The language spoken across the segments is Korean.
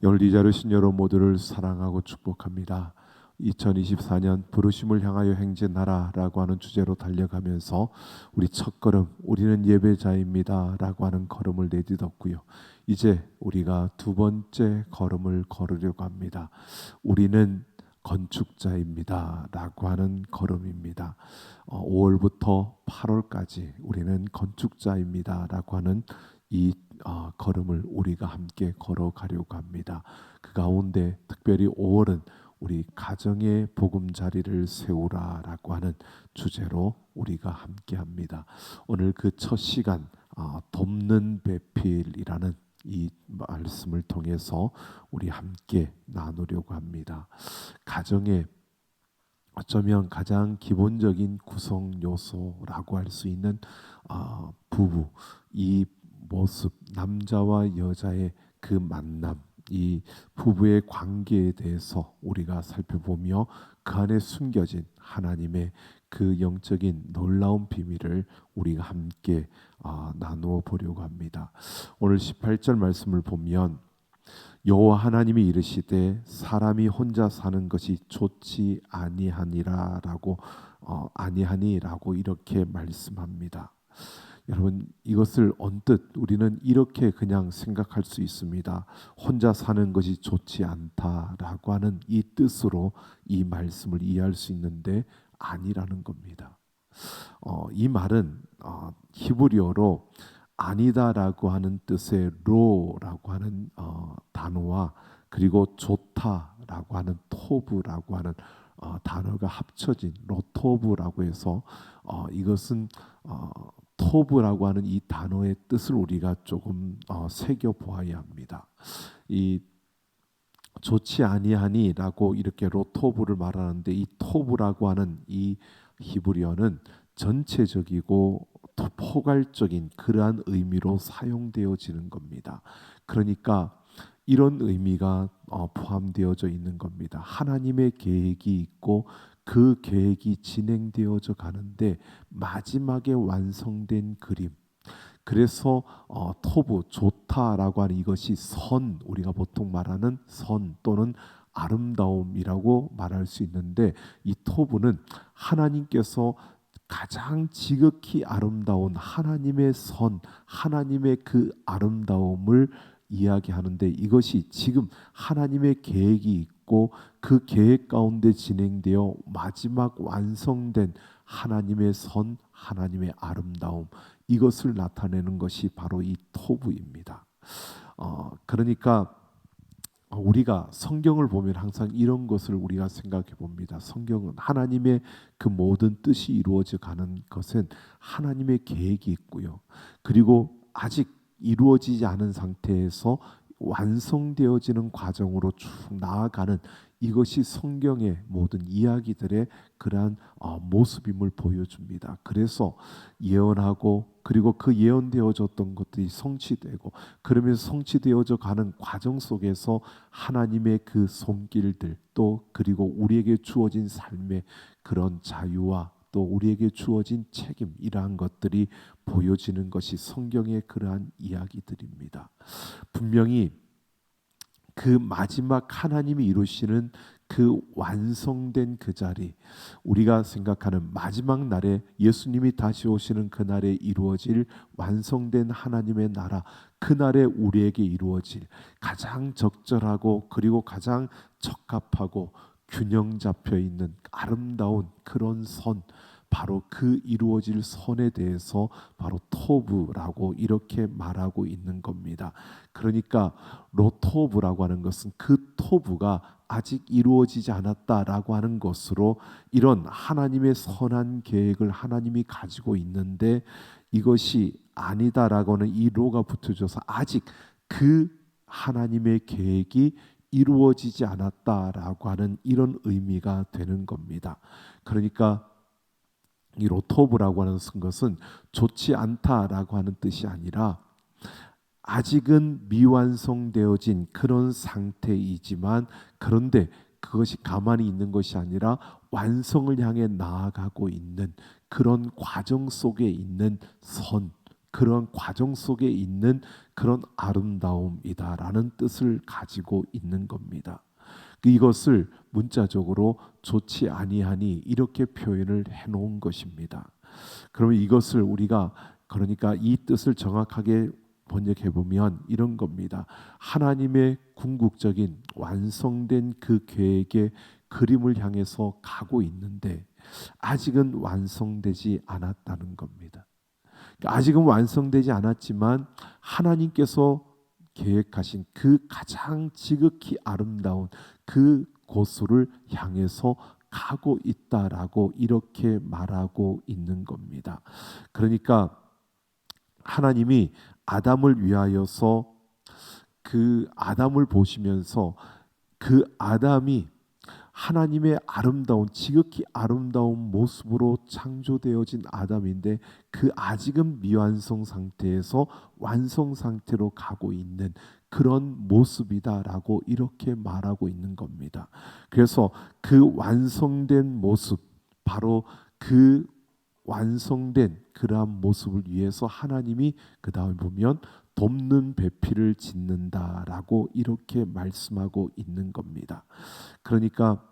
오늘 이 자리신 여러분 모두를 사랑하고 축복합니다. 2024년 부르심을 향하여 행진하라라고 하는 주제로 달려가면서 우리 첫걸음 우리는 예배자입니다라고 하는 걸음을 내딛었고요. 이제 우리가 두 번째 걸음을 걸으려고 합니다. 우리는 건축자입니다라고 하는 걸음입니다. 5월부터 8월까지 우리는 건축자입니다라고 하는 이 걸음을 우리가 함께 걸어가려고 합니다. 그 가운데 특별히 5월은 우리 가정의 보금자리를 세우라라고 하는 주제로 우리가 함께합니다. 오늘 그 첫 시간 돕는 배필이라는 이 말씀을 통해서 우리 함께 나누려고 합니다. 가정의 어쩌면 가장 기본적인 구성 요소라고 할 수 있는 부부, 이 모습, 남자와 여자의 그 만남, 이 부부의 관계에 대해서 우리가 살펴보며 그 안에 숨겨진 하나님의 그 영적인 놀라운 비밀을 우리가 함께 나누어 보려고 합니다. 오늘 18절 말씀을 보면 여호와 하나님이 이르시되 사람이 혼자 사는 것이 좋지 아니하니라라고 아니하니라고 이렇게 말씀합니다. 여러분, 이것을 언뜻 우리는 이렇게 그냥 생각할 수 있습니다. 혼자 사는 것이 좋지 않다라고 하는 이 뜻으로 이 말씀을 이해할 수 있는데 아니라는 겁니다. 이 말은 히브리어로 아니다라고 하는 뜻의 로라고 하는 단어와 그리고 좋다라고 하는 토브라고 하는 단어가 합쳐진 로토브라고 해서 이것은 토브라고 하는 이 단어의 뜻을 우리가 조금 새겨 보아야 합니다. 이 좋지 아니하니라고 이렇게 로토브를 말하는데 이 토브라고 하는 이 히브리어는 전체적이고 포괄적인 그러한 의미로 사용되어지는 겁니다. 그러니까 이런 의미가 포함되어져 있는 겁니다. 하나님의 계획이 있고 그 계획이 진행되어져 가는데 마지막에 완성된 그림. 그래서 토부 좋다라고 하는 이것이 선, 우리가 보통 말하는 선 또는 아름다움이라고 말할 수 있는데 이 토부는 하나님께서 가장 지극히 아름다운 하나님의 선, 하나님의 그 아름다움을 이야기하는데 이것이 지금 하나님의 계획이 있고 그 계획 가운데 진행되어 마지막 완성된 하나님의 선, 하나님의 아름다움, 이것을 나타내는 것이 바로 이 토부입니다. 그러니까 우리가 성경을 보면 항상 이런 것을 우리가 생각해 봅니다. 성경은 하나님의 그 모든 뜻이 이루어져 가는 것은 하나님의 계획이 있고요. 그리고 아직 이루어지지 않은 상태에서 완성되어지는 과정으로 쭉 나아가는 이것이 성경의 모든 이야기들의 그러한 모습임을 보여줍니다. 그래서 예언하고 그리고 그 예언되어졌던 것들이 성취되고 그러면서 성취되어져 가는 과정 속에서 하나님의 그 손길들 또 그리고 우리에게 주어진 삶의 그런 자유와 또 우리에게 주어진 책임 이러한 것들이 보여지는 것이 성경의 그러한 이야기들입니다. 분명히 그 마지막 하나님이 이루시는 그 완성된 그 자리, 우리가 생각하는 마지막 날에 예수님이 다시 오시는 그날에 이루어질 완성된 하나님의 나라, 그날에 우리에게 이루어질 가장 적절하고 그리고 가장 적합하고 균형 잡혀 있는 아름다운 그런 선, 바로 그 이루어질 선에 대해서 바로 토브라고 이렇게 말하고 있는 겁니다. 그러니까 로토브라고 하는 것은 그 토브가 아직 이루어지지 않았다라고 하는 것으로 이런 하나님의 선한 계획을 하나님이 가지고 있는데 이것이 아니다라고는 이 로가 붙여져서 아직 그 하나님의 계획이 이루어지지 않았다라고 하는 이런 의미가 되는 겁니다. 그러니까 이 로토브라고 하는 것은 좋지 않다라고 하는 뜻이 아니라 아직은 미완성되어진 그런 상태이지만 그런데 그것이 가만히 있는 것이 아니라 완성을 향해 나아가고 있는 그런 과정 속에 있는 선, 그런 과정 속에 있는 그런 아름다움이다라는 뜻을 가지고 있는 겁니다. 이것을 문자적으로 좋지 아니하니 이렇게 표현을 해놓은 것입니다. 그러면 이것을 우리가 그러니까 이 뜻을 정확하게 번역해 보면 이런 겁니다. 하나님의 궁극적인 완성된 그 계획의 그림을 향해서 가고 있는데 아직은 완성되지 않았다는 겁니다. 아직은 완성되지 않았지만 하나님께서 계획하신 그 가장 지극히 아름다운 그 곳을 향해서 가고 있다라고 이렇게 말하고 있는 겁니다. 그러니까 하나님이 아담을 위하여서 그 아담을 보시면서 그 아담이 하나님의 아름다운 지극히 아름다운 모습으로 창조되어진 아담인데 그 아직은 미완성 상태에서 완성 상태로 가고 있는 그런 모습이다라고 이렇게 말하고 있는 겁니다. 그래서 그 완성된 모습 바로 그 완성된 그러한 모습을 위해서 하나님이 그 다음에 보면 돕는 배필을 짓는다라고 이렇게 말씀하고 있는 겁니다. 그러니까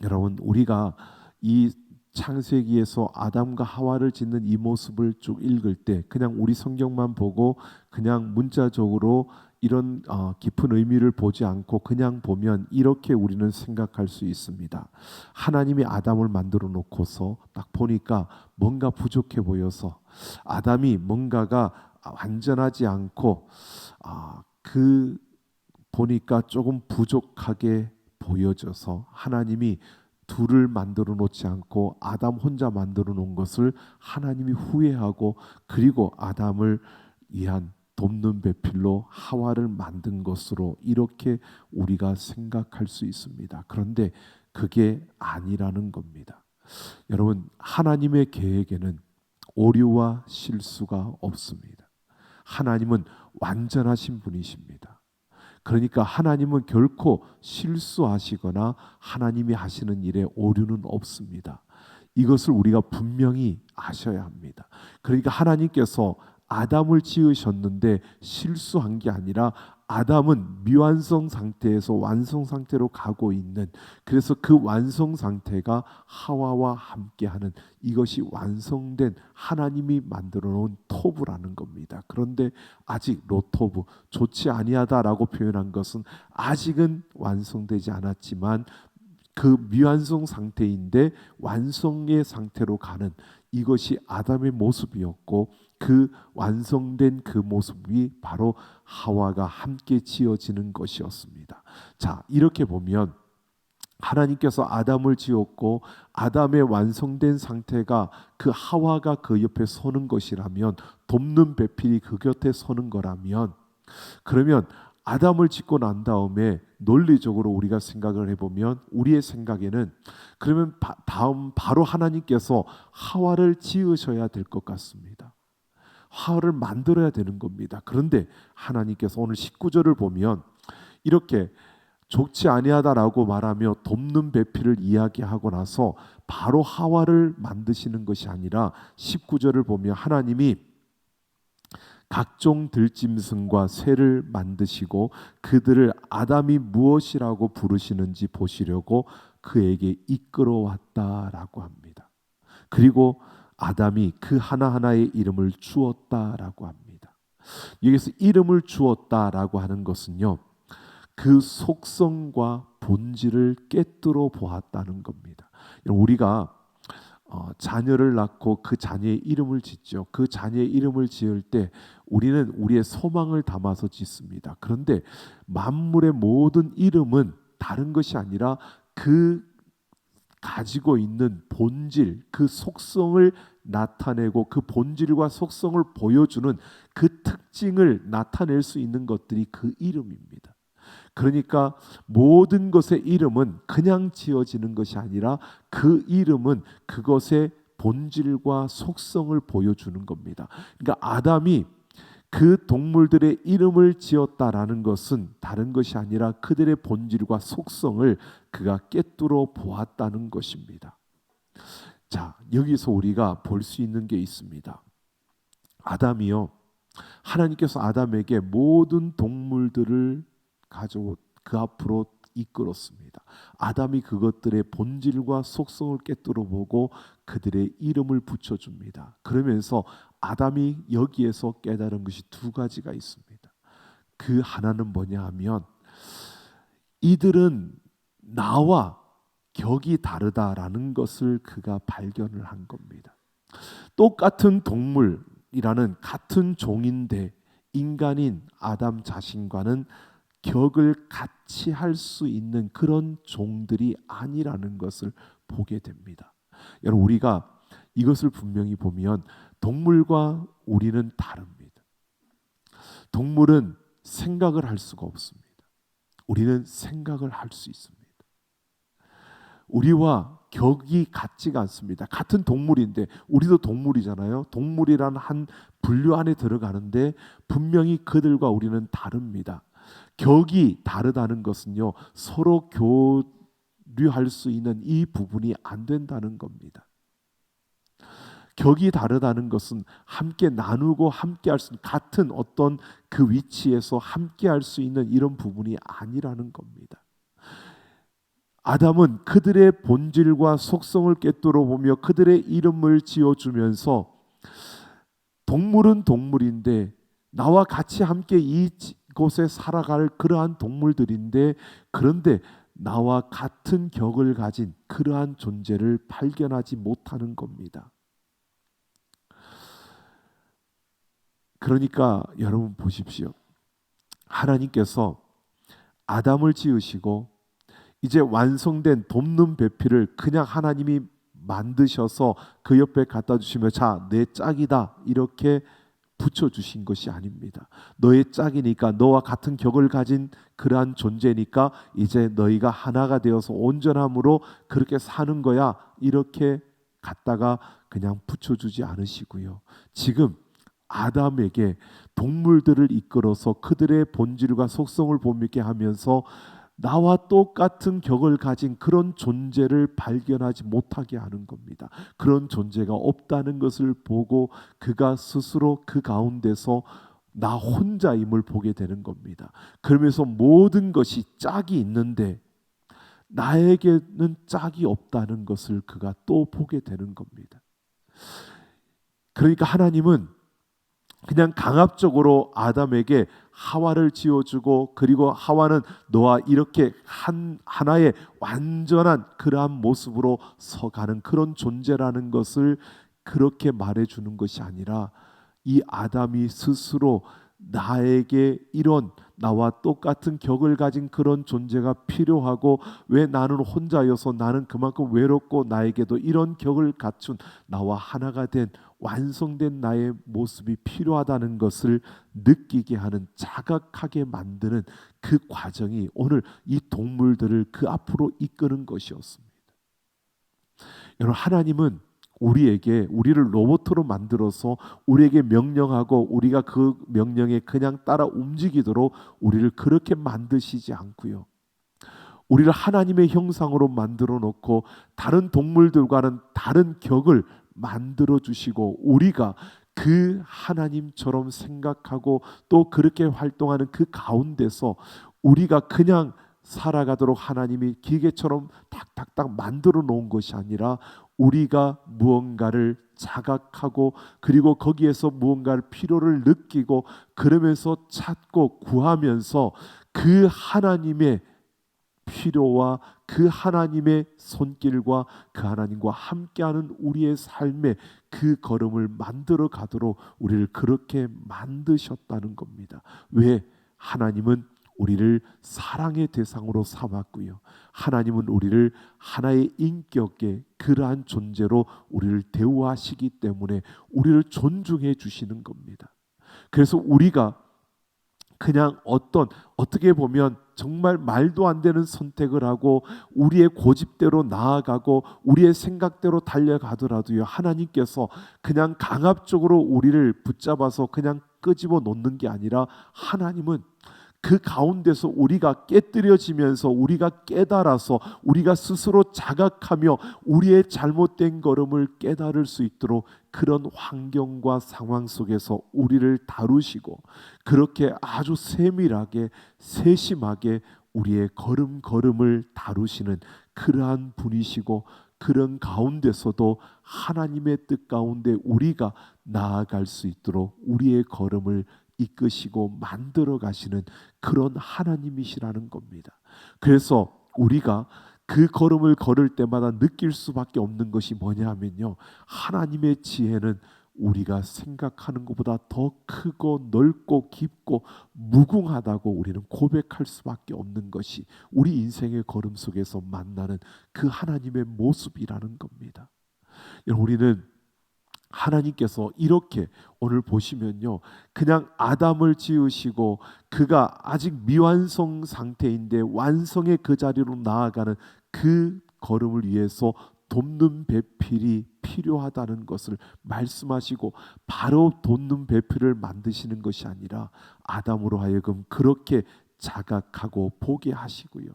여러분 우리가 이 창세기에서 아담과 하와를 짓는 이 모습을 쭉 읽을 때 그냥 우리 성경만 보고 그냥 문자적으로 이런 깊은 의미를 보지 않고 그냥 보면 이렇게 우리는 생각할 수 있습니다. 하나님이 아담을 만들어 놓고서 딱 보니까 뭔가 부족해 보여서 아담이 뭔가가 완전하지 않고 그 보니까 조금 부족하게 보여져서 하나님이 둘을 만들어 놓지 않고 아담 혼자 만들어 놓은 것을 하나님이 후회하고 그리고 아담을 위한 돕는 배필로 하와를 만든 것으로 이렇게 우리가 생각할 수 있습니다. 그런데 그게 아니라는 겁니다. 여러분 하나님의 계획에는 오류와 실수가 없습니다. 하나님은 완전하신 분이십니다. 그러니까 하나님은 결코 실수하시거나 하나님이 하시는 일에 오류는 없습니다. 이것을 우리가 분명히 아셔야 합니다. 그러니까 하나님께서 아담을 지으셨는데 실수한 게 아니라 아담은 미완성 상태에서 완성 상태로 가고 있는 그래서 그 완성 상태가 하와와 함께하는 이것이 완성된 하나님이 만들어 놓은 토부라는 겁니다. 그런데 아직 로토부 좋지 아니하다라고 표현한 것은 아직은 완성되지 않았지만 그 미완성 상태인데 완성의 상태로 가는 이것이 아담의 모습이었고 그 완성된 그 모습이 바로 하와가 함께 지어지는 것이었습니다. 자, 이렇게 보면 하나님께서 아담을 지었고 아담의 완성된 상태가 그 하와가 그 옆에 서는 것이라면 돕는 배필이 그 곁에 서는 거라면 그러면 아담을 짓고 난 다음에 논리적으로 우리가 생각을 해보면 우리의 생각에는 그러면 다음 바로 하나님께서 하와를 지으셔야 될 것 같습니다. 하와를 만들어야 되는 겁니다. 그런데 하나님께서 오늘 19절을 보면 이렇게 좋지 아니하다라고 말하며 돕는 배필을 이야기하고 나서 바로 하와를 만드시는 것이 아니라 19절을 보면 하나님이 각종 들짐승과 새를 만드시고 그들을 아담이 무엇이라고 부르시는지 보시려고 그에게 이끌어왔다라고 합니다. 그리고 아담이 그 하나하나의 이름을 주었다라고 합니다. 여기서 이름을 주었다라고 하는 것은요. 그 속성과 본질을 꿰뚫어 보았다는 겁니다. 우리가 자녀를 낳고 그 자녀의 이름을 짓죠. 그 자녀의 이름을 지을 때 우리는 우리의 소망을 담아서 짓습니다. 그런데 만물의 모든 이름은 다른 것이 아니라 그 가지고 있는 본질, 그 속성을 나타내고 그 본질과 속성을 보여주는 그 특징을 나타낼 수 있는 것들이 그 이름입니다. 그러니까 모든 것의 이름은 그냥 지어지는 것이 아니라 그 이름은 그것의 본질과 속성을 보여주는 겁니다. 그러니까 아담이 그 동물들의 이름을 지었다라는 것은 다른 것이 아니라 그들의 본질과 속성을 그가 꿰뚫어 보았다는 것입니다. 자, 여기서 우리가 볼 수 있는 게 있습니다. 아담이요, 하나님께서 아담에게 모든 동물들을 가지고 그 앞으로 이끌었습니다. 아담이 그것들의 본질과 속성을 꿰뚫어 보고 그들의 이름을 붙여줍니다. 그러면서 아담이 여기에서 깨달은 것이 두 가지가 있습니다. 그 하나는 뭐냐 하면, 이들은 나와 격이 다르다라는 것을 그가 발견을 한 겁니다. 똑같은 동물이라는 같은 종인데 인간인 아담 자신과는 격을 같이 할 수 있는 그런 종들이 아니라는 것을 보게 됩니다. 여러분, 우리가 이것을 분명히 보면 동물과 우리는 다릅니다. 동물은 생각을 할 수가 없습니다. 우리는 생각을 할 수 있습니다. 우리와 격이 같지가 않습니다. 같은 동물인데, 우리도 동물이잖아요. 동물이란 한 분류 안에 들어가는데 분명히 그들과 우리는 다릅니다. 격이 다르다는 것은요, 서로 교류할 수 있는 이 부분이 안 된다는 겁니다. 격이 다르다는 것은 함께 나누고 함께 할 수 있는, 같은 어떤 그 위치에서 함께 할 수 있는 이런 부분이 아니라는 겁니다. 아담은 그들의 본질과 속성을 꿰뚫어 보며 그들의 이름을 지어주면서, 동물은 동물인데 나와 같이 함께 이곳에 살아갈 그러한 동물들인데, 그런데 나와 같은 격을 가진 그러한 존재를 발견하지 못하는 겁니다. 그러니까 여러분 보십시오. 하나님께서 아담을 지으시고 이제 완성된 돕는 배필을 그냥 하나님이 만드셔서 그 옆에 갖다 주시며, 자, 내 짝이다, 이렇게 붙여주신 것이 아닙니다. 너의 짝이니까, 너와 같은 격을 가진 그러한 존재니까 이제 너희가 하나가 되어서 온전함으로 그렇게 사는 거야, 이렇게 갖다가 그냥 붙여주지 않으시고요. 지금 아담에게 동물들을 이끌어서 그들의 본질과 속성을 보게 하면서 나와 똑같은 격을 가진 그런 존재를 발견하지 못하게 하는 겁니다. 그런 존재가 없다는 것을 보고 그가 스스로 그 가운데서 나 혼자임을 보게 되는 겁니다. 그러면서 모든 것이 짝이 있는데 나에게는 짝이 없다는 것을 그가 또 보게 되는 겁니다. 그러니까 하나님은 그냥 강압적으로 아담에게 하와를 지어주고, 그리고 하와는 너와 이렇게 하나의 완전한 그러한 모습으로 서가는 그런 존재라는 것을 그렇게 말해주는 것이 아니라, 이 아담이 스스로 나에게 이런 나와 똑같은 격을 가진 그런 존재가 필요하고, 왜 나는 혼자여서 나는 그만큼 외롭고 나에게도 이런 격을 갖춘 나와 하나가 된 완성된 나의 모습이 필요하다는 것을 느끼게 하는, 자각하게 만드는 그 과정이 오늘 이 동물들을 그 앞으로 이끄는 것이었습니다. 여러분, 하나님은 우리를 로봇으로 만들어서 우리에게 명령하고 우리가 그 명령에 그냥 따라 움직이도록 우리를 그렇게 만드시지 않고요. 우리를 하나님의 형상으로 만들어 놓고 다른 동물들과는 다른 격을 만들어 주시고, 우리가 그 하나님처럼 생각하고 또 그렇게 활동하는 그 가운데서 우리가 그냥 살아가도록 하나님이 기계처럼 탁탁탁 만들어 놓은 것이 아니라, 우리가 무언가를 자각하고 그리고 거기에서 무언가를 필요를 느끼고 그러면서 찾고 구하면서 그 하나님의 필요와 그 하나님의 손길과 그 하나님과 함께하는 우리의 삶의 그 걸음을 만들어 가도록 우리를 그렇게 만드셨다는 겁니다. 왜? 하나님은 우리를 사랑의 대상으로 삼았고요. 하나님은 우리를 하나의 인격의 그러한 존재로 우리를 대우하시기 때문에 우리를 존중해 주시는 겁니다. 그래서 우리가 그냥 어떻게 보면 정말 말도 안 되는 선택을 하고 우리의 고집대로 나아가고 우리의 생각대로 달려가더라도요, 하나님께서 그냥 강압적으로 우리를 붙잡아서 그냥 끄집어 놓는 게 아니라, 하나님은 그 가운데서 우리가 깨뜨려지면서 우리가 깨달아서 우리가 스스로 자각하며 우리의 잘못된 걸음을 깨달을 수 있도록 그런 환경과 상황 속에서 우리를 다루시고 그렇게 아주 세밀하게 세심하게 우리의 걸음걸음을 다루시는 그러한 분이시고, 그런 가운데서도 하나님의 뜻 가운데 우리가 나아갈 수 있도록 우리의 걸음을 이끄시고 만들어 가시는 그런 하나님이시라는 겁니다. 그래서 우리가 그 걸음을 걸을 때마다 느낄 수밖에 없는 것이 뭐냐 하면요, 하나님의 지혜는 우리가 생각하는 것보다 더 크고 넓고 깊고 무궁하다고 우리는 고백할 수밖에 없는 것이 우리 인생의 걸음 속에서 만나는 그 하나님의 모습이라는 겁니다. 우리는 하나님께서 이렇게 오늘 보시면요, 그냥 아담을 지으시고 그가 아직 미완성 상태인데 완성의 그 자리로 나아가는 그 걸음을 위해서 돕는 배필이 필요하다는 것을 말씀하시고 바로 돕는 배필을 만드시는 것이 아니라 아담으로 하여금 그렇게 자각하고 보게 하시고요,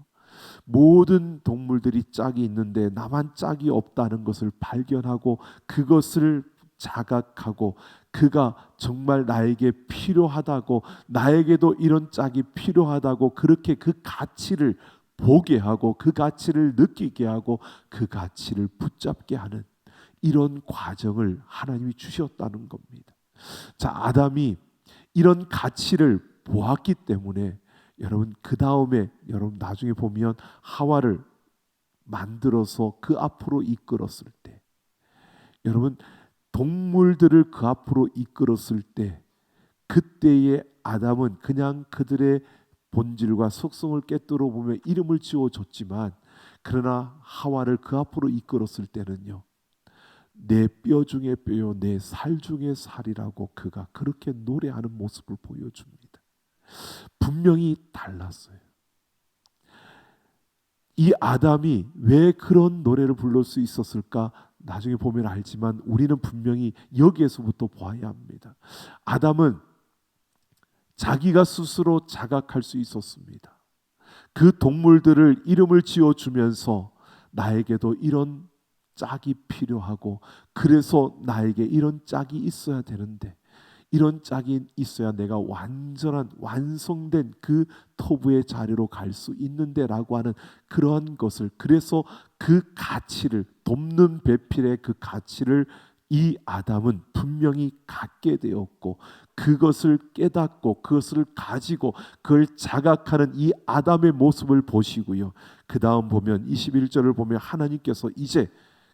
모든 동물들이 짝이 있는데 나만 짝이 없다는 것을 발견하고 그것을 자각하고 그가 정말 나에게 필요하다고, 나에게도 이런 짝이 필요하다고 그렇게 그 가치를 보게 하고 그 가치를 느끼게 하고 그 가치를 붙잡게 하는 이런 과정을 하나님이 주셨다는 겁니다. 자, 아담이 이런 가치를 보았기 때문에 여러분 그 다음에 여러분 나중에 보면 하와를 만들어서 그 앞으로 이끌었을 때, 여러분 동물들을 그 앞으로 이끌었을 때 그때의 아담은 그냥 그들의 본질과 속성을 꿰뚫어 보며 이름을 지어줬지만, 그러나 하와를 그 앞으로 이끌었을 때는요, 내 뼈 중에 뼈요 내 살 중에 살이라고 그가 그렇게 노래하는 모습을 보여줍니다. 분명히 달랐어요. 이 아담이 왜 그런 노래를 부를 수 있었을까? 나중에 보면 알지만 우리는 분명히 여기에서부터 봐야 합니다. 아담은 자기가 스스로 자각할 수 있었습니다. 그 동물들을 이름을 지어주면서 나에게도 이런 짝이 필요하고 그래서 나에게 이런 짝이 있어야 되는데, 이런 짝이 있어야 내가 완전한 완성된 그 토부의 자리로 갈 수 있는데 라고 하는 그러한 것을, 그래서 그 가치를, 돕는 배필의 그 가치를 이 아담은 분명히 갖게 되었고 그것을 깨닫고 그것을 가지고 그걸 자각하는 이 아담의 모습을 보시고요, 그 다음 보면 21절을 보면 하나님께서 이제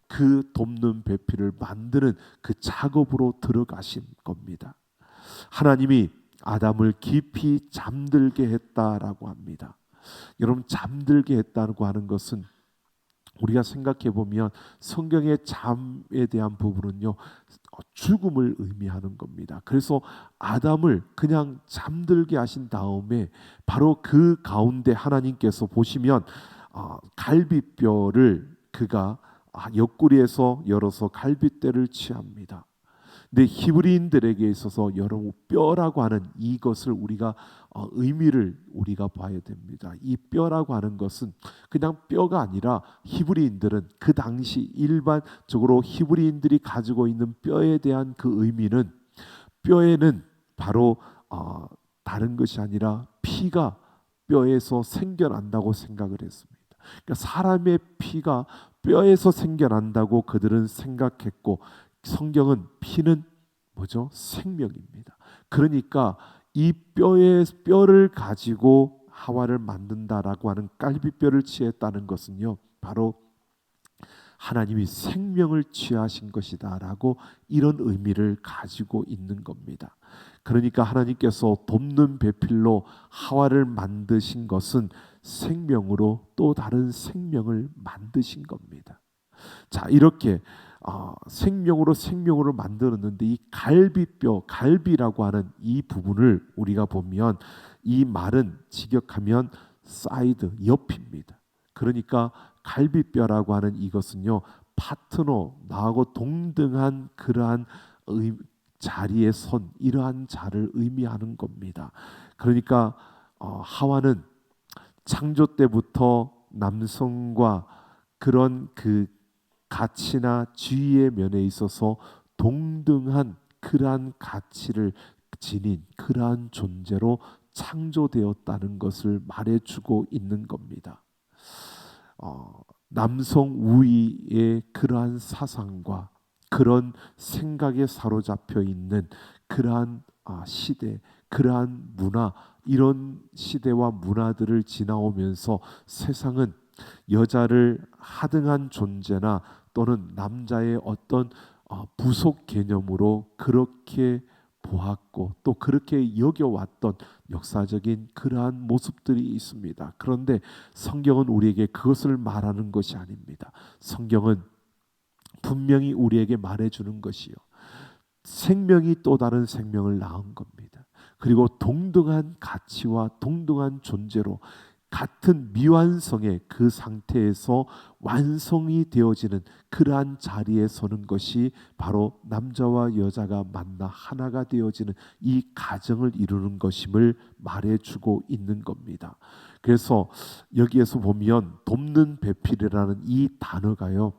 그 돕는 배필을 만드는 그 작업으로 들어가신 겁니다. 하나님이 아담을 깊이 잠들게 했다라고 합니다. 여러분, 잠들게 했다고 하는 것은 우리가 생각해 보면 성경의 잠에 대한 부분은요, 죽음을 의미하는 겁니다. 그래서 아담을 그냥 잠들게 하신 다음에 바로 그 가운데 하나님께서 보시면 갈비뼈를 그가 옆구리에서 열어서 갈빗대를 취합니다. 근데 히브리인들에게 있어서 여러분 뼈라고 하는 이것을 우리가 의미를 우리가 봐야 됩니다. 이 뼈라고 하는 것은 그냥 뼈가 아니라 히브리인들은 그 당시 일반적으로 히브리인들이 가지고 있는 뼈에 대한 그 의미는, 뼈에는 바로 다른 것이 아니라 피가 뼈에서 생겨난다고 생각을 했습니다. 그러니까 사람의 피가 뼈에서 생겨난다고 그들은 생각했고, 성경은 피는 뭐죠? 생명입니다. 그러니까 이 뼈를 가지고 하와를 만든다라고 하는 갈비뼈를 취했다는 것은요, 바로 하나님이 생명을 취하신 것이다라고 이런 의미를 가지고 있는 겁니다. 그러니까 하나님께서 돕는 배필로 하와를 만드신 것은 생명으로 또 다른 생명을 만드신 겁니다. 자, 이렇게 생명으로 만들었는데 이 갈비뼈, 갈비라고 하는 이 부분을 우리가 보면 이 말은 직역하면 사이드, 옆입니다. 그러니까 갈비뼈라고 하는 이것은요, 파트너, 나하고 동등한 그러한 자리에 선, 이러한 자를 의미하는 겁니다. 그러니까 하와는 창조 때부터 남성과 그런 그 가치나 지위의 면에 있어서 동등한 그러한 가치를 지닌 그러한 존재로 창조되었다는 것을 말해주고 있는 겁니다. 남성 우위의 그러한 사상과 그런 생각에 사로잡혀 있는 그러한 시대, 그러한 문화, 이런 시대와 문화들을 지나오면서 세상은 여자를 하등한 존재나 또는 남자의 어떤 부속 개념으로 그렇게 보았고 또 그렇게 여겨왔던 역사적인 그러한 모습들이 있습니다. 그런데 성경은 우리에게 그것을 말하는 것이 아닙니다. 성경은 분명히 우리에게 말해주는 것이요, 생명이 또 다른 생명을 낳은 겁니다. 그리고 동등한 가치와 동등한 존재로 같은 미완성의 그 상태에서 완성이 되어지는 그러한 자리에 서는 것이 바로 남자와 여자가 만나 하나가 되어지는 이 가정을 이루는 것임을 말해주고 있는 겁니다. 그래서 여기에서 보면 돕는 배필이라는 이 단어가요,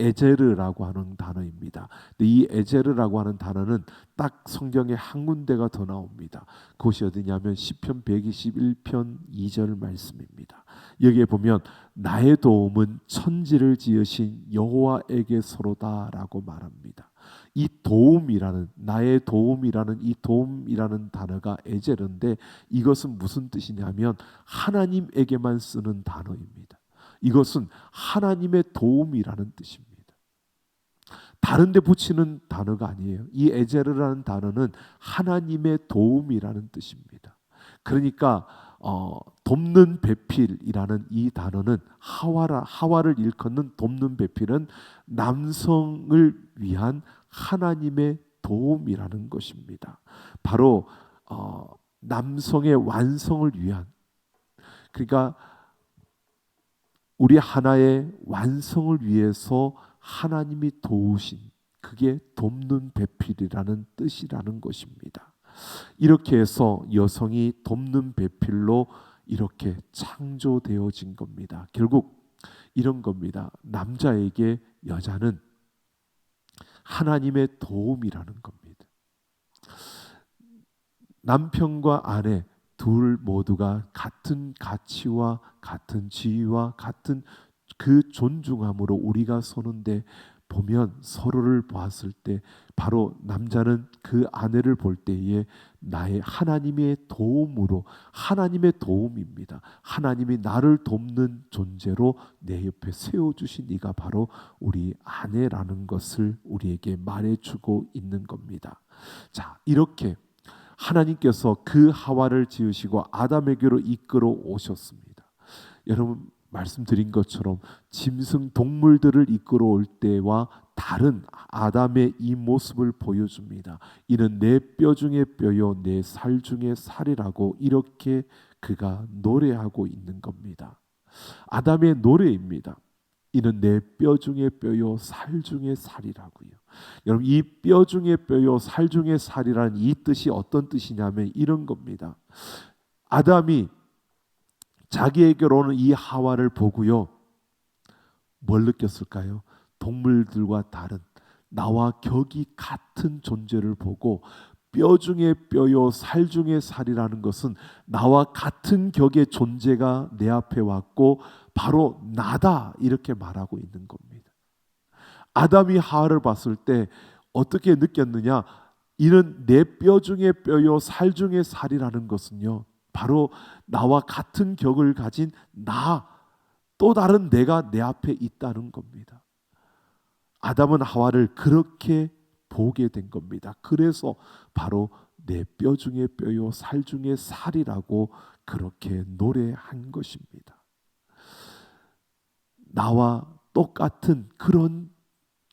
에제르라고 하는 단어입니다. 근데 이 에제르라고 하는 단어는 딱 성경에 한 군데가 더 나옵니다. 그것이 어디냐면 시편 121편 2절 말씀입니다. 여기에 보면 나의 도움은 천지를 지으신 여호와에게서로다라고 말합니다. 이 도움이라는, 나의 도움이라는 이 도움이라는 단어가 에제르인데 이것은 무슨 뜻이냐면 하나님에게만 쓰는 단어입니다. 이것은 하나님의 도움이라는 뜻입니다. 다른 데 붙이는 단어가 아니에요. 이 에제르라는 단어는 하나님의 도움이라는 뜻입니다. 그러니까 돕는 배필이라는 이 단어는 하와를 일컫는 돕는 배필은 남성을 위한 하나님의 도움이라는 것입니다. 바로 남성의 완성을 위한, 그러니까 우리 하나의 완성을 위해서 하나님이 도우신, 그게 돕는 배필이라는 뜻이라는 것입니다. 이렇게 해서 여성이 돕는 배필로 이렇게 창조되어진 겁니다. 결국 이런 겁니다. 남자에게 여자는 하나님의 도움이라는 겁니다. 남편과 아내 둘 모두가 같은 가치와 같은 지위와 같은 그 존중함으로 우리가 서는데 보면, 서로를 보았을 때 바로 남자는 그 아내를 볼 때에 나의 하나님의 도움으로, 하나님의 도움입니다. 하나님이 나를 돕는 존재로 내 옆에 세워주신 이가 바로 우리 아내라는 것을 우리에게 말해주고 있는 겁니다. 자, 이렇게 하나님께서 그 하와를 지으시고 아담에게로 이끌어 오셨습니다. 여러분, 말씀드린 것처럼 짐승 동물들을 이끌어 올 때와 다른 아담의 이 모습을 보여줍니다. 이는 내 뼈 중에 뼈요 내 살 중에 살이라고 이렇게 그가 노래하고 있는 겁니다. 아담의 노래입니다. 이는 내 뼈 중에 뼈요 살 중에 살이라고요. 여러분, 이 뼈 중에 뼈요 살 중에 살이라는 이 뜻이 어떤 뜻이냐면 이런 겁니다. 아담이 자기에게로 오는 이 하와를 보고요, 뭘 느꼈을까요? 동물들과 다른 나와 격이 같은 존재를 보고, 뼈 중에 뼈요 살 중에 살이라는 것은 나와 같은 격의 존재가 내 앞에 왔고 바로 나다, 이렇게 말하고 있는 겁니다. 아담이 하와를 봤을 때 어떻게 느꼈느냐? 이는 내 뼈 중에 뼈요 살 중에 살이라는 것은요, 바로 나와 같은 격을 가진 나, 또 다른 내가 내 앞에 있다는 겁니다. 아담은 하와를 그렇게 보게 된 겁니다. 그래서 바로 내 뼈 중에 뼈요 살 중에 살이라고 그렇게 노래한 것입니다. 나와 똑같은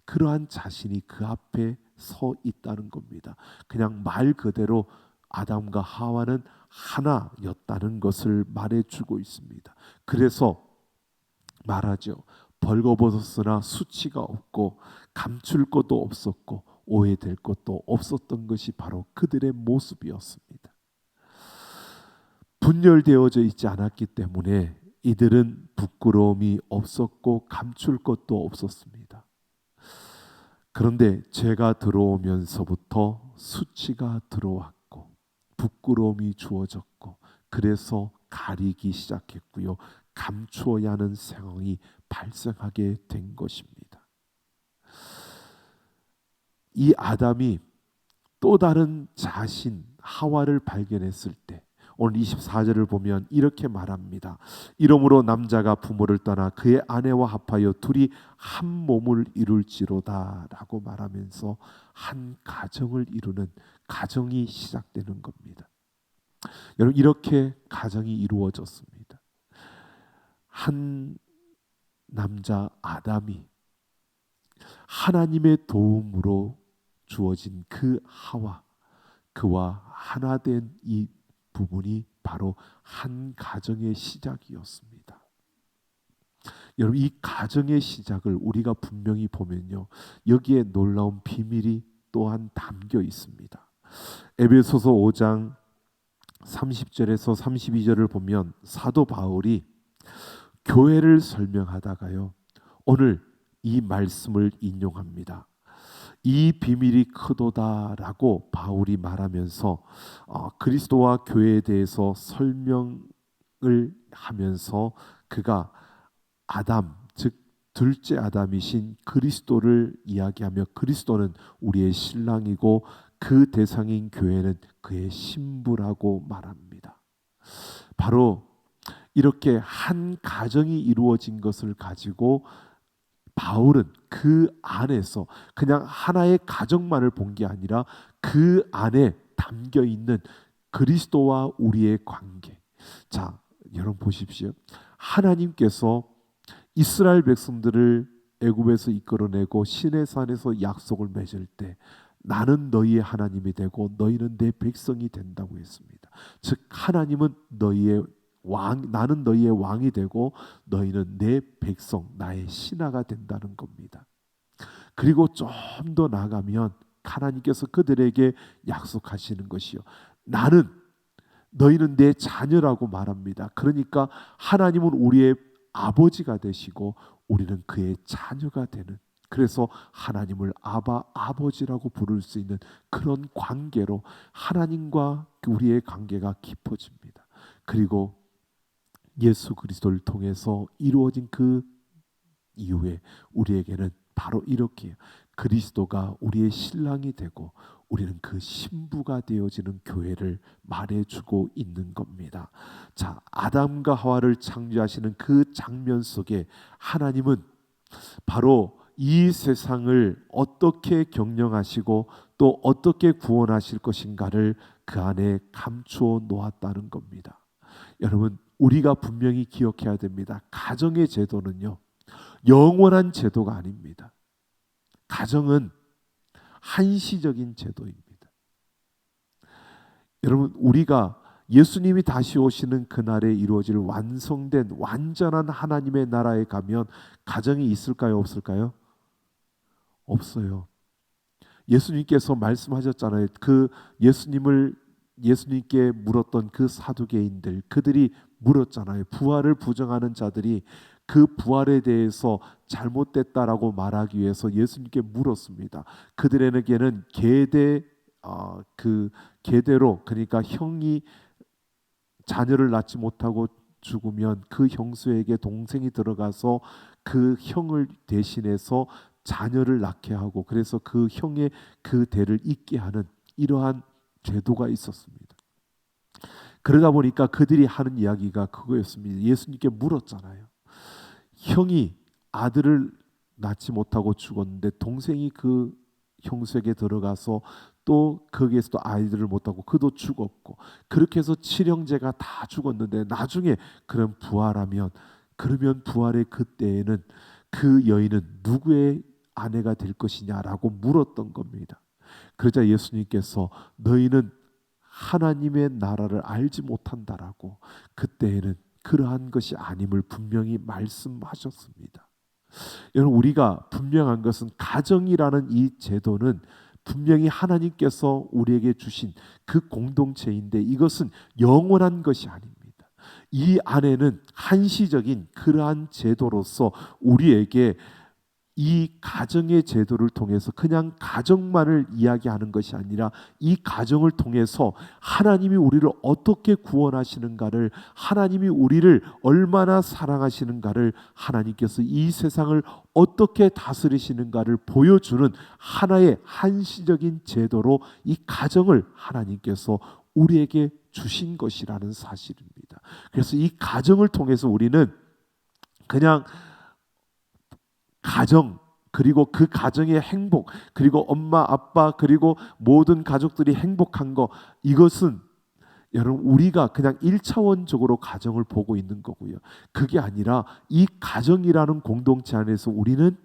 그러한 자신이 그 앞에 서 있다는 겁니다. 그냥 말 그대로 아담과 하와는 하나였다는 것을 말해주고 있습니다. 그래서 말하죠. 벌거벗었으나 수치가 없고 감출 것도 없었고 오해될 것도 없었던 것이 바로 그들의 모습이었습니다. 분열되어져 있지 않았기 때문에 이들은 부끄러움이 없었고 감출 것도 없었습니다. 그런데 죄가 들어오면서부터 수치가 들어왔고 부끄러움이 주어졌고 그래서 가리기 시작했고요. 감추어야 하는 상황이 발생하게 된 것입니다. 이 아담이 또 다른 자신 하와를 발견했을 때 오늘 24절을 보면 이렇게 말합니다. 이러므로 남자가 부모를 떠나 그의 아내와 합하여 둘이 한 몸을 이룰지로다 라고 말하면서 한 가정을 이루는 가정이 시작되는 겁니다. 여러분, 이렇게 가정이 이루어졌습니다. 한 남자 아담이 하나님의 도움으로 주어진 그 하와, 그와 하나 된 이 부분이 바로 한 가정의 시작이었습니다. 여러분, 이 가정의 시작을 우리가 분명히 보면요, 여기에 놀라운 비밀이 또한 담겨 있습니다. 에베소서 5장 30절에서 32절을 보면 사도 바울이 교회를 설명하다가요, 오늘 이 말씀을 인용합니다. 이 비밀이 크도다라고 바울이 말하면서 그리스도와 교회에 대해서 설명을 하면서 그가 아담, 즉 둘째 아담이신 그리스도를 이야기하며 그리스도는 우리의 신랑이고 그 대상인 교회는 그의 신부라고 말합니다. 바로 이렇게 한 가정이 이루어진 것을 가지고 바울은 그 안에서 그냥 하나의 가정만을 본 게 아니라 그 안에 담겨 있는 그리스도와 우리의 관계. 자, 여러분 보십시오. 하나님께서 이스라엘 백성들을 애굽에서 이끌어내고 시내산에서 약속을 맺을 때 나는 너희의 하나님이 되고 너희는 내 백성이 된다고 했습니다. 즉 하나님은 너희의 왕, 나는 너희의 왕이 되고 너희는 내 백성, 나의 신하가 된다는 겁니다. 그리고 좀 더 나아가면 하나님께서 그들에게 약속하시는 것이요, 너희는 내 자녀라고 말합니다. 그러니까 하나님은 우리의 아버지가 되시고 우리는 그의 자녀가 되는, 그래서 하나님을 아버지라고 부를 수 있는 그런 관계로 하나님과 우리의 관계가 깊어집니다. 그리고 예수 그리스도를 통해서 이루어진 그 이후에 우리에게는 바로 이렇게 그리스도가 우리의 신랑이 되고 우리는 그 신부가 되어지는 교회를 말해주고 있는 겁니다. 자, 아담과 하와를 창조하시는 그 장면 속에 하나님은 바로 이 세상을 어떻게 경영하시고 또 어떻게 구원하실 것인가를 그 안에 감추어 놓았다는 겁니다. 여러분, 우리가 분명히 기억해야 됩니다. 가정의 제도는요, 영원한 제도가 아닙니다. 가정은 한시적인 제도입니다. 여러분, 우리가 예수님이 다시 오시는 그날에 이루어질 완성된 완전한 하나님의 나라에 가면 가정이 있을까요, 없을까요? 없어요. 예수님께서 말씀하셨잖아요. 그 예수님께 물었던 그 사두개인들, 그들이 물었잖아요. 부활을 부정하는 자들이 그 부활에 대해서 잘못됐다라고 말하기 위해서 예수님께 물었습니다. 그들에게는 계대로, 그러니까 형이 자녀를 낳지 못하고 죽으면 그 형수에게 동생이 들어가서 그 형을 대신해서 자녀를 낳게 하고, 그래서 그 형의 그 대를 잇게 하는 이러한 제도가 있었습니다. 그러다 보니까 그들이 하는 이야기가 그거였습니다. 예수님께 물었잖아요. 형이 아들을 낳지 못하고 죽었는데 동생이 그 형수에게 들어가서 또 거기에서도 아이들을 못하고 그도 죽었고, 그렇게 해서 7형제가 다 죽었는데 나중에 그럼 부활하면, 그러면 부활의 그때에는 그 여인은 누구의 아내가 될 것이냐라고 물었던 겁니다. 그러자 예수님께서 너희는 하나님의 나라를 알지 못한다라고 그때에는 그러한 것이 아님을 분명히 말씀하셨습니다. 여러분, 우리가 분명한 것은 가정이라는 이 제도는 분명히 하나님께서 우리에게 주신 그 공동체인데 이것은 영원한 것이 아닙니다. 이 안에는 한시적인 그러한 제도로서 우리에게 이 가정의 제도를 통해서 그냥 가정만을 이야기하는 것이 아니라 이 가정을 통해서 하나님이 우리를 어떻게 구원하시는가를, 하나님이 우리를 얼마나 사랑하시는가를, 하나님께서 이 세상을 어떻게 다스리시는가를 보여주는 하나의 한시적인 제도로 이 가정을 하나님께서 우리에게 주신 것이라는 사실입니다. 그래서 이 가정을 통해서 우리는 그냥 가정, 그리고 그 가정의 행복, 그리고 엄마 아빠 그리고 모든 가족들이 행복한 거, 이것은 여러분 우리가 그냥 1차원적으로 가정을 보고 있는 거고요. 그게 아니라 이 가정이라는 공동체 안에서 우리는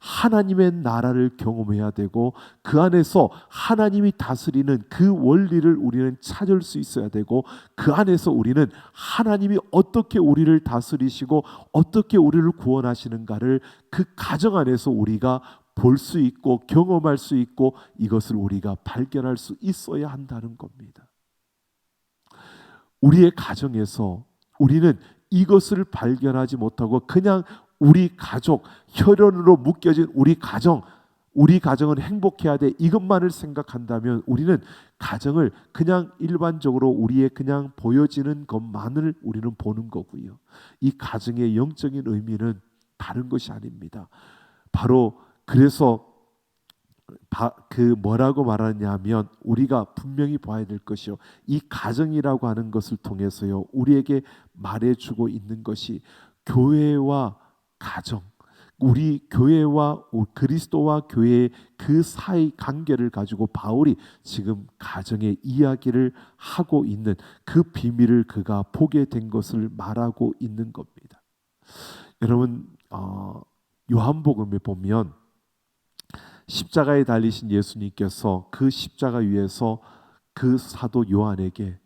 하나님의 나라를 경험해야 되고, 그 안에서 하나님이 다스리는 그 원리를 우리는 찾을 수 있어야 되고, 그 안에서 우리는 하나님이 어떻게 우리를 다스리시고 어떻게 우리를 구원하시는가를 그 가정 안에서 우리가 볼 수 있고 경험할 수 있고, 이것을 우리가 발견할 수 있어야 한다는 겁니다. 우리의 가정에서 우리는 이것을 발견하지 못하고 그냥 우리 가족, 혈연으로 묶여진 우리 가정은 행복해야 돼, 이것만을 생각한다면 우리는 가정을 그냥 일반적으로 우리의 그냥 보여지는 것만을 우리는 보는 거고요. 이 가정의 영적인 의미는 다른 것이 아닙니다. 바로 그래서 그 뭐라고 말하냐면, 우리가 분명히 봐야 될 것이요, 이 가정이라고 하는 것을 통해서요 우리에게 말해주고 있는 것이 교회와 가정, 우리 교회와 그리스도와 교회의 그 사이 관계를 가지고 바울이 지금 가정의 이야기를 하고 있는 그 비밀을 그가 보게 된 것을 말하고 있는 겁니다. 여러분, 요한복음에 보면 십자가에 달리신 예수님께서 그 십자가 위에서 그 사도 요한에게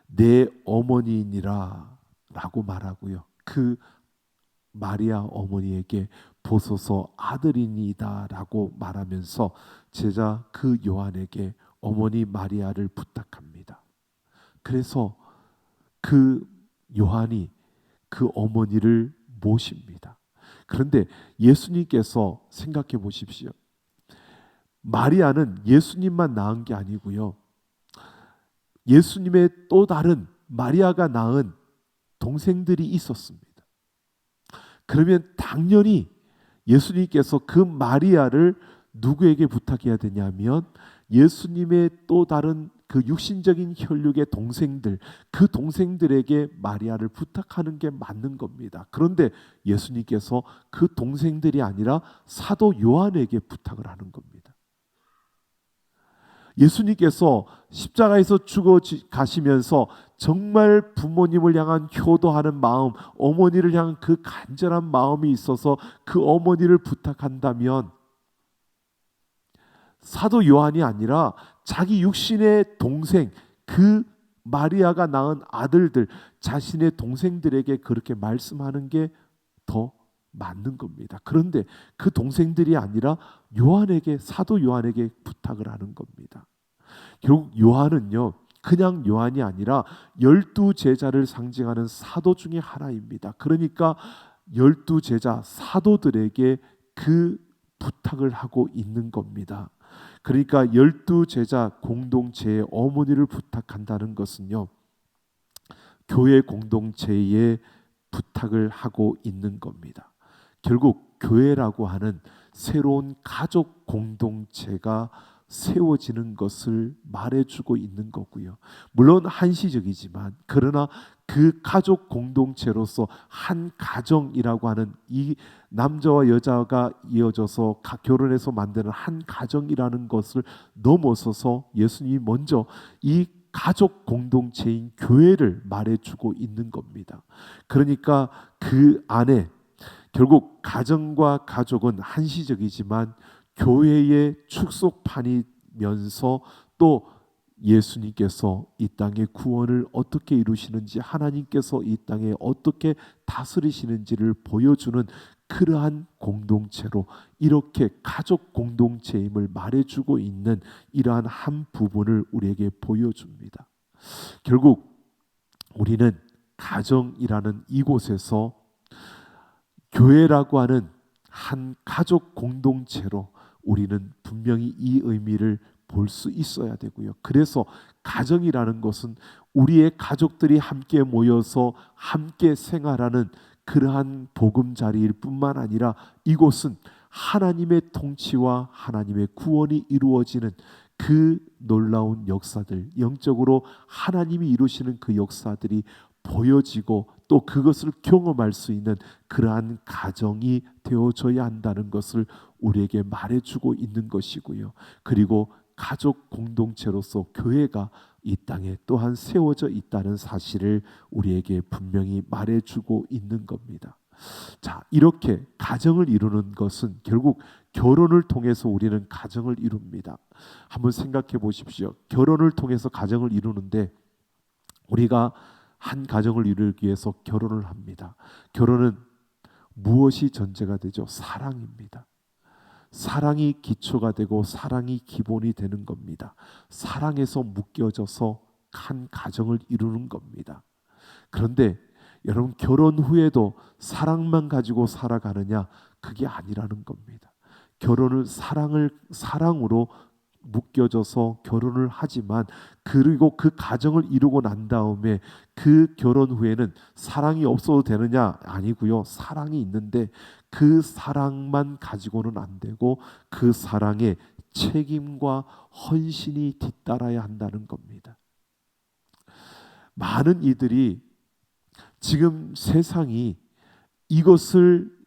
내 어머니이니라 라고 말하고요, 그 마리아 어머니에게 보소서 아들이니이다 라고 말하면서 제자 그 요한에게 어머니 마리아를 부탁합니다. 그래서 그 요한이 그 어머니를 모십니다. 그런데 예수님께서 생각해 보십시오. 마리아는 예수님만 낳은 게 아니고요, 예수님의 또 다른 마리아가 낳은 동생들이 있었습니다. 그러면 당연히 예수님께서 그 마리아를 누구에게 부탁해야 되냐면, 예수님의 또 다른 그 육신적인 혈육의 동생들, 그 동생들에게 마리아를 부탁하는 게 맞는 겁니다. 그런데 예수님께서 그 동생들이 아니라 사도 요한에게 부탁을 하는 겁니다. 예수님께서 십자가에서 죽어 가시면서 정말 부모님을 향한 효도하는 마음, 어머니를 향한 그 간절한 마음이 있어서 그 어머니를 부탁한다면, 사도 요한이 아니라 자기 육신의 동생, 그 마리아가 낳은 아들들, 자신의 동생들에게 그렇게 말씀하는 게 더 맞는 겁니다. 그런데 그 동생들이 아니라 요한에게, 사도 요한에게 부탁을 하는 겁니다. 결국 요한은요, 그냥 요한이 아니라 12제자를 상징하는 사도 중에 하나입니다. 그러니까 12제자 사도들에게 그 부탁을 하고 있는 겁니다. 그러니까 12제자 공동체의 어머니를 부탁한다는 것은요, 교회 공동체에 부탁을 하고 있는 겁니다. 결국 교회라고 하는 새로운 가족 공동체가 세워지는 것을 말해주고 있는 거고요. 물론 한시적이지만, 그러나 그 가족 공동체로서 한 가정이라고 하는, 이 남자와 여자가 이어져서 결혼해서 만드는 한 가정이라는 것을 넘어서서 예수님이 먼저 이 가족 공동체인 교회를 말해주고 있는 겁니다. 그러니까 그 안에 결국 가정과 가족은 한시적이지만 교회의 축소판이면서, 또 예수님께서 이 땅의 구원을 어떻게 이루시는지, 하나님께서 이 땅에 어떻게 다스리시는지를 보여주는 그러한 공동체로, 이렇게 가족 공동체임을 말해주고 있는 이러한 한 부분을 우리에게 보여줍니다. 결국 우리는 가정이라는 이곳에서 교회라고 하는 한 가족 공동체로 우리는 분명히 이 의미를 볼 수 있어야 되고요. 그래서 가정이라는 것은 우리의 가족들이 함께 모여서 함께 생활하는 그러한 보금자리일 뿐만 아니라 이곳은 하나님의 통치와 하나님의 구원이 이루어지는 그 놀라운 역사들, 영적으로 하나님이 이루시는 그 역사들이 보여지고 또 그것을 경험할 수 있는 그러한 가정이 되어져야 한다는 것을 우리에게 말해주고 있는 것이고요. 그리고 가족 공동체로서 교회가 이 땅에 또한 세워져 있다는 사실을 우리에게 분명히 말해주고 있는 겁니다. 자, 이렇게 가정을 이루는 것은 결국 결혼을 통해서 우리는 가정을 이룹니다. 한번 생각해 보십시오. 결혼을 통해서 가정을 이루는데 우리가 한 가정을 이루기 위해서 결혼을 합니다. 결혼은 무엇이 전제가 되죠? 사랑입니다. 사랑이 기초가 되고 사랑이 기본이 되는 겁니다. 사랑에서 묶여져서 한 가정을 이루는 겁니다. 그런데 여러분, 결혼 후에도 사랑만 가지고 살아가느냐? 그게 아니라는 겁니다. 결혼을 사랑으로 묶여져서 결혼을 하지만 그리고 그 가정을 이루고 난 다음에 그 결혼 후에는 사랑이 없어도 되느냐? 아니고요. 사랑이 있는데 그 사랑만 가지고는 안 되고 그 사랑에 책임과 헌신이 뒤따라야 한다는 겁니다. 많은 이들이 지금 세상이 이것을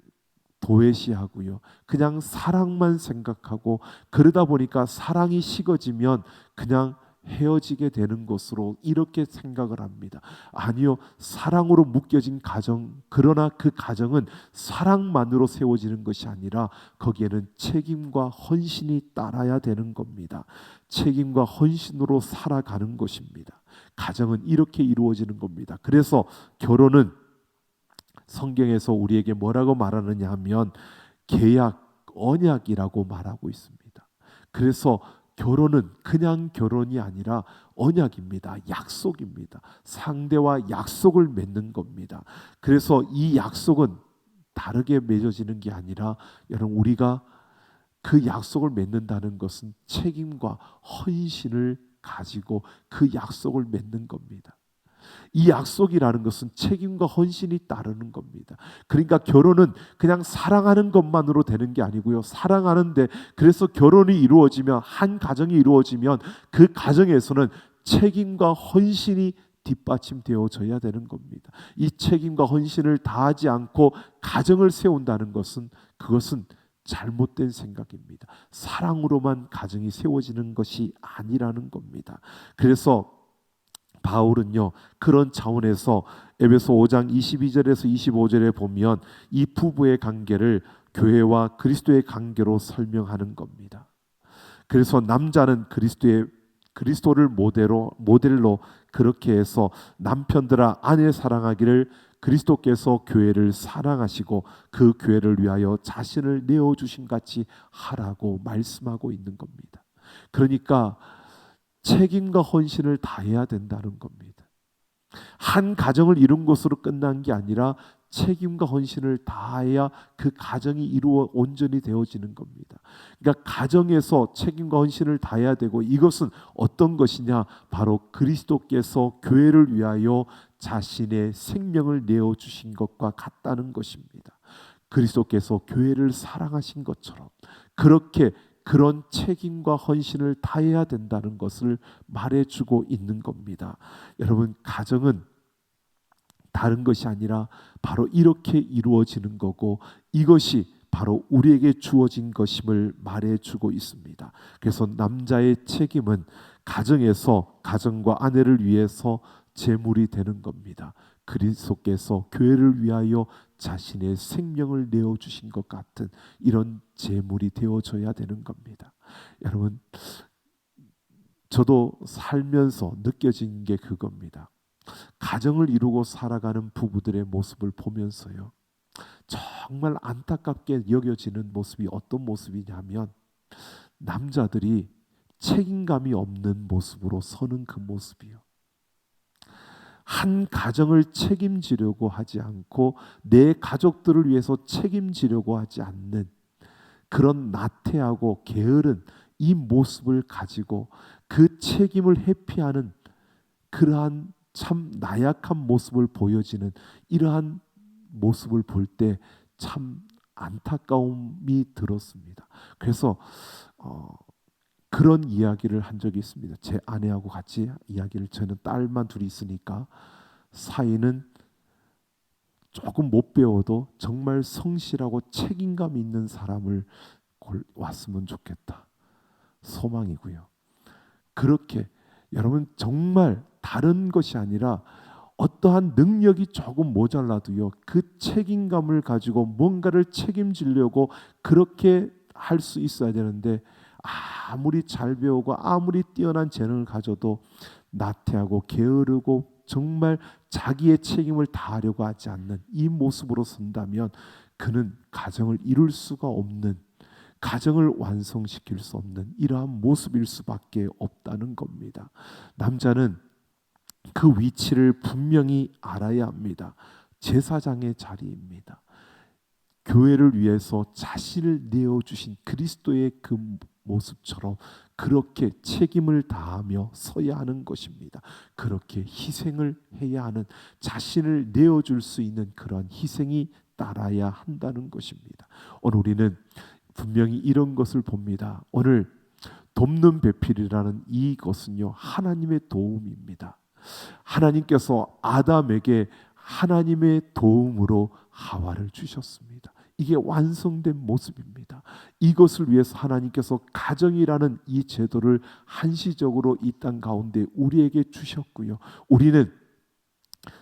도외시하고요. 그냥 사랑만 생각하고 그러다 보니까 사랑이 식어지면 그냥 헤어지게 되는 것으로 이렇게 생각을 합니다. 아니요. 사랑으로 묶여진 가정, 그러나 그 가정은 사랑만으로 세워지는 것이 아니라 거기에는 책임과 헌신이 따라야 되는 겁니다. 책임과 헌신으로 살아가는 것입니다. 가정은 이렇게 이루어지는 겁니다. 그래서 결혼은 성경에서 우리에게 뭐라고 말하느냐 하면 계약, 언약이라고 말하고 있습니다. 그래서 결혼은 그냥 결혼이 아니라 언약입니다. 약속입니다. 상대와 약속을 맺는 겁니다. 그래서 이 약속은 다르게 맺어지는 게 아니라 여러분, 우리가 그 약속을 맺는다는 것은 책임과 헌신을 가지고 그 약속을 맺는 겁니다. 이 약속이라는 것은 책임과 헌신이 따르는 겁니다. 그러니까 결혼은 그냥 사랑하는 것만으로 되는 게 아니고요. 사랑하는데 그래서 결혼이 이루어지면, 한 가정이 이루어지면 그 가정에서는 책임과 헌신이 뒷받침되어져야 되는 겁니다. 이 책임과 헌신을 다하지 않고 가정을 세운다는 것은 그것은 잘못된 생각입니다. 사랑으로만 가정이 세워지는 것이 아니라는 겁니다. 그래서 바울은요, 그런 차원에서 에베소 5장 22절에서 25절에 보면 이 부부의 관계를 교회와 그리스도의 관계로 설명하는 겁니다. 그래서 남자는 그리스도를 모델로 그렇게 해서 남편들아 아내 사랑하기를 그리스도께서 교회를 사랑하시고 그 교회를 위하여 자신을 내어주신 같이 하라고 말씀하고 있는 겁니다. 그러니까 책임과 헌신을 다해야 된다는 겁니다. 한 가정을 이룬 것으로 끝난 게 아니라 책임과 헌신을 다해야 그 가정이 이루어 온전히 되어지는 겁니다. 그러니까 가정에서 책임과 헌신을 다해야 되고, 이것은 어떤 것이냐? 바로 그리스도께서 교회를 위하여 자신의 생명을 내어주신 것과 같다는 것입니다. 그리스도께서 교회를 사랑하신 것처럼 그렇게 그런 책임과 헌신을 다해야 된다는 것을 말해주고 있는 겁니다. 여러분, 가정은 다른 것이 아니라 바로 이렇게 이루어지는 거고, 이것이 바로 우리에게 주어진 것임을 말해주고 있습니다. 그래서 남자의 책임은 가정에서 가정과 아내를 위해서 제물이 되는 겁니다. 그리스도께서 교회를 위하여 자신의 생명을 내어주신 것 같은 이런 제물이 되어져야 되는 겁니다. 여러분, 저도 살면서 느껴진 게 그겁니다. 가정을 이루고 살아가는 부부들의 모습을 보면서요, 정말 안타깝게 여겨지는 모습이 어떤 모습이냐면, 남자들이 책임감이 없는 모습으로 서는 그 모습이요. 한 가정을 책임지려고 하지 않고 내 가족들을 위해서 책임지려고 하지 않는 그런 나태하고 게으른 이 모습을 가지고 그 책임을 회피하는 그러한 참 나약한 모습을 보여지는 이러한 모습을 볼 때 참 안타까움이 들었습니다. 그래서 그런 이야기를 한 적이 있습니다. 제 아내하고 같이 이야기를, 저는 딸만 둘이 있으니까 사이는 조금 못 배워도 정말 성실하고 책임감 있는 사람을 왔으면 좋겠다. 소망이고요. 그렇게 여러분 정말 다른 것이 아니라 어떠한 능력이 조금 모자라도요, 그 책임감을 가지고 뭔가를 책임지려고 그렇게 할 수 있어야 되는데, 아무리 잘 배우고 아무리 뛰어난 재능을 가져도 나태하고 게으르고 정말 자기의 책임을 다하려고 하지 않는 이 모습으로 선다면 그는 가정을 이룰 수가 없는, 가정을 완성시킬 수 없는 이러한 모습일 수밖에 없다는 겁니다. 남자는 그 위치를 분명히 알아야 합니다. 제사장의 자리입니다. 교회를 위해서 자신을 내어주신 그리스도의 그 모습처럼 그렇게 책임을 다하며 서야 하는 것입니다. 그렇게 희생을 해야 하는, 자신을 내어줄 수 있는 그런 희생이 따라야 한다는 것입니다. 오늘 우리는 분명히 이런 것을 봅니다. 오늘 돕는 배필이라는 이것은요, 하나님의 도움입니다. 하나님께서 아담에게 하나님의 도움으로 하와를 주셨습니다. 이게 완성된 모습입니다. 이것을 위해서 하나님께서 가정이라는 이 제도를 한시적으로 이 땅 가운데 우리에게 주셨고요. 우리는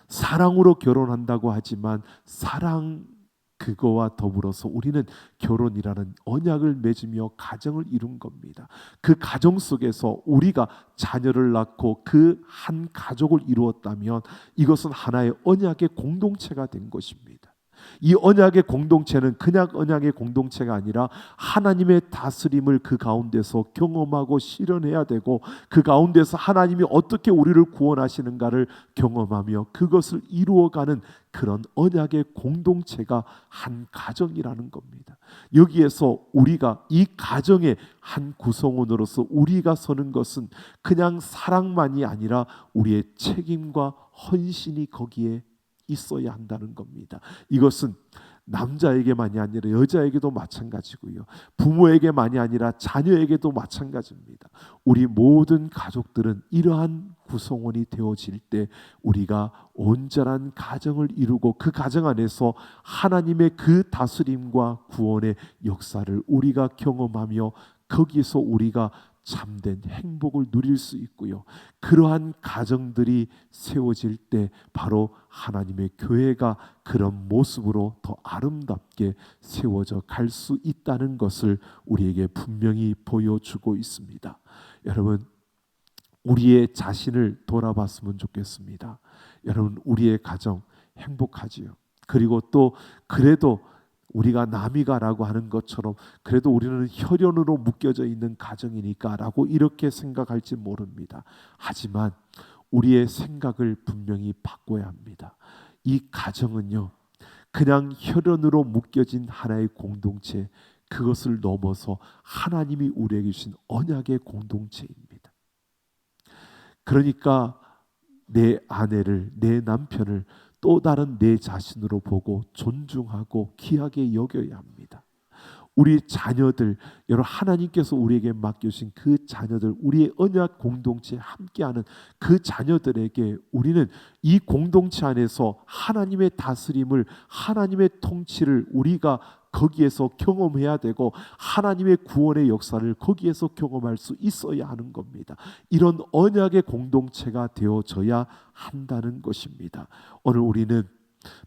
사랑으로 결혼한다고 하지만 사랑 그거와 더불어서 우리는 결혼이라는 언약을 맺으며 가정을 이룬 겁니다. 그 가정 속에서 우리가 자녀를 낳고 그 한 가족을 이루었다면 이것은 하나의 언약의 공동체가 된 것입니다. 이 언약의 공동체는 그냥 언약의 공동체가 아니라 하나님의 다스림을 그 가운데서 경험하고 실현해야 되고, 그 가운데서 하나님이 어떻게 우리를 구원하시는가를 경험하며 그것을 이루어가는 그런 언약의 공동체가 한 가정이라는 겁니다. 여기에서 우리가 이 가정의 한 구성원으로서 우리가 서는 것은 그냥 사랑만이 아니라 우리의 책임과 헌신이 거기에 있어야 한다는 겁니다. 이것은 남자에게만이 아니라 여자에게도 마찬가지고요. 부모에게만이 아니라 자녀에게도 마찬가지입니다. 우리 모든 가족들은 이러한 구성원이 되어질 때 우리가 온전한 가정을 이루고 그 가정 안에서 하나님의 그 다스림과 구원의 역사를 우리가 경험하며 거기에서 우리가 참된 행복을 누릴 수 있고요. 그러한 가정들이 세워질 때 바로 하나님의 교회가 그런 모습으로 더 아름답게 세워져 갈 수 있다는 것을 우리에게 분명히 보여주고 있습니다. 여러분, 우리의 자신을 돌아봤으면 좋겠습니다. 여러분, 우리의 가정 행복하지요. 그리고 또 그래도 우리가 남이가라고 하는 것처럼 그래도 우리는 혈연으로 묶여져 있는 가정이니까 라고 이렇게 생각할지 모릅니다. 하지만 우리의 생각을 분명히 바꿔야 합니다. 이 가정은요, 그냥 혈연으로 묶여진 하나의 공동체, 그것을 넘어서 하나님이 우리에게 주신 언약의 공동체입니다. 그러니까 내 아내를, 내 남편을 또 다른 내 자신으로 보고 존중하고 귀하게 여겨야 합니다. 우리 자녀들, 여러분, 하나님께서 우리에게 맡겨주신 그 자녀들, 우리의 언약 공동체에 함께하는 그 자녀들에게 우리는 이 공동체 안에서 하나님의 다스림을, 하나님의 통치를 우리가 거기에서 경험해야 되고 하나님의 구원의 역사를 거기에서 경험할 수 있어야 하는 겁니다. 이런 언약의 공동체가 되어져야 한다는 것입니다. 오늘 우리는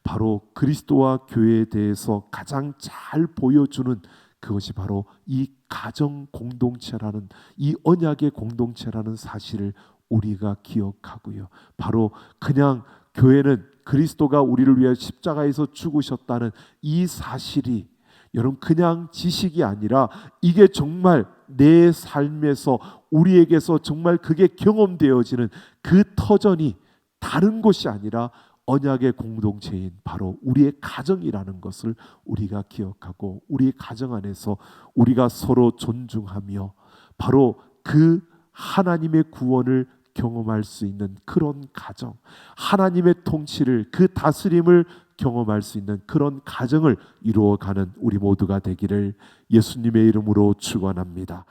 바로 그리스도와 교회에 대해서 가장 잘 보여주는 그것이 바로 이 가정 공동체라는, 이 언약의 공동체라는 사실을 우리가 기억하고요. 바로 그냥 교회는 그리스도가 우리를 위해 십자가에서 죽으셨다는 이 사실이 여러분 그냥 지식이 아니라 이게 정말 내 삶에서 우리에게서 정말 그게 경험되어지는 그 터전이 다른 곳이 아니라 언약의 공동체인 바로 우리의 가정이라는 것을 우리가 기억하고 우리의 가정 안에서 우리가 서로 존중하며 바로 그 하나님의 구원을 경험할 수 있는 그런 가정, 하나님의 통치를, 그 다스림을 경험할 수 있는 그런 가정을 이루어가는 우리 모두가 되기를 예수님의 이름으로 축원합니다.